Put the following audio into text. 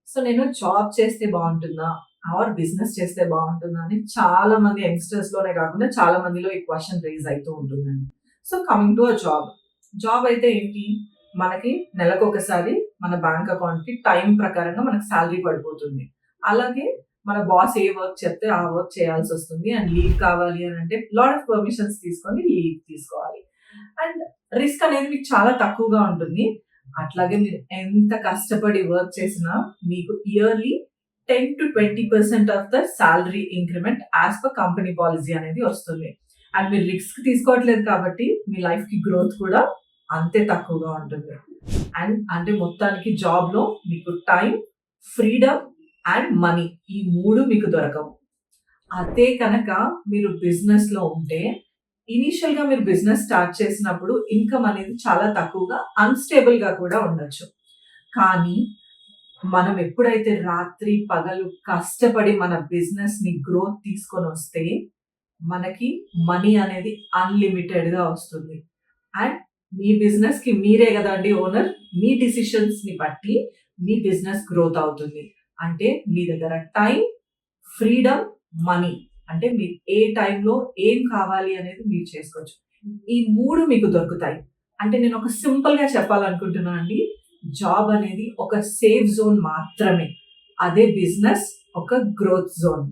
So నేను job చేస్తే బాగుంటుందా ఆర్ బిజినెస్ చేస్తే బాగుంటుందా అని చాలా మంది యంగ్స్టర్స్ లోనే కాకుండా చాలా మందిలో ఈ క్వశ్చన్ రేజ్ అవుతూ ఉంటుందండి. So coming to a job. Job అయితే ఏంటి, మనకి నెలకొకసారి మన బ్యాంక్ అకౌంట్ కి టైం ప్రకారంగా మనకి శాలరీ పడిపోతుంది. అలాగే మన బాస్ ఏ వర్క్ చెప్తే ఆ వర్క్ చేయాల్సి వస్తుంది. అండ్ లీవ్ కావాలి అని అంటే లాట్ ఆఫ్ పర్మిషన్స్ తీసుకొని లీవ్ తీసుకోవాలి. అండ్ రిస్క్ అనేది మీకు చాలా తక్కువగా ఉంటుంది. అట్లాగే మీరు ఎంత కష్టపడి వర్క్ చేసినా మీకు yearly 10-20% of the salary increment as per company policy అనేది వస్తుంది. అండ్ మీరు రిస్క్ తీసుకోవట్లేదు కాబట్టి మీ లైఫ్ కి గ్రోత్ కూడా అంతే తక్కువగా ఉంటుంది. అండ్ అంటే మొత్తానికి జాబ్ లో మీకు టైం, ఫ్రీడమ్ అండ్ మనీ ఈ మూడు మీకు దొరకవు. అదే కనుక మీరు బిజినెస్ లో ఉంటే ఇనీషియల్ గా మీరు బిజినెస్ స్టార్ట్ చేసినప్పుడు ఇన్కమ్ అనేది చాలా తక్కువగా అన్‌స్టేబుల్ గా కూడా ఉండొచ్చు. కానీ మనం ఎప్పుడైతే రాత్రి పగలు కష్టపడి మన బిజినెస్ ని గ్రోత్ తీసుకొనొస్తే మనకి మనీ అనేది అన్‌లిమిటెడ్ గా వస్తుంది. అండ్ మీ బిజినెస్ కి మీరే గదండీ ఓనర్. మీ డెసిషన్స్ ని బట్టి మీ బిజినెస్ గ్రోత్ అవుతుంది. అంటే మీ దగ్గర టైం, ఫ్రీడమ్, మనీ అంటే మీరు ఏ టైంలో ఏం కావాలి అనేది మీరు చేసుకోవచ్చు. ఈ 3 మీకు దొరుకుతాయి. అంటే నేను ఒక సింపుల్‌గా చెప్పాలనుకుంటున్నా అండి. జాబ్ అనేది ఒక సేఫ్ జోన్ మాత్రమే. అదే బిజినెస్ ఒక గ్రోత్ జోన్.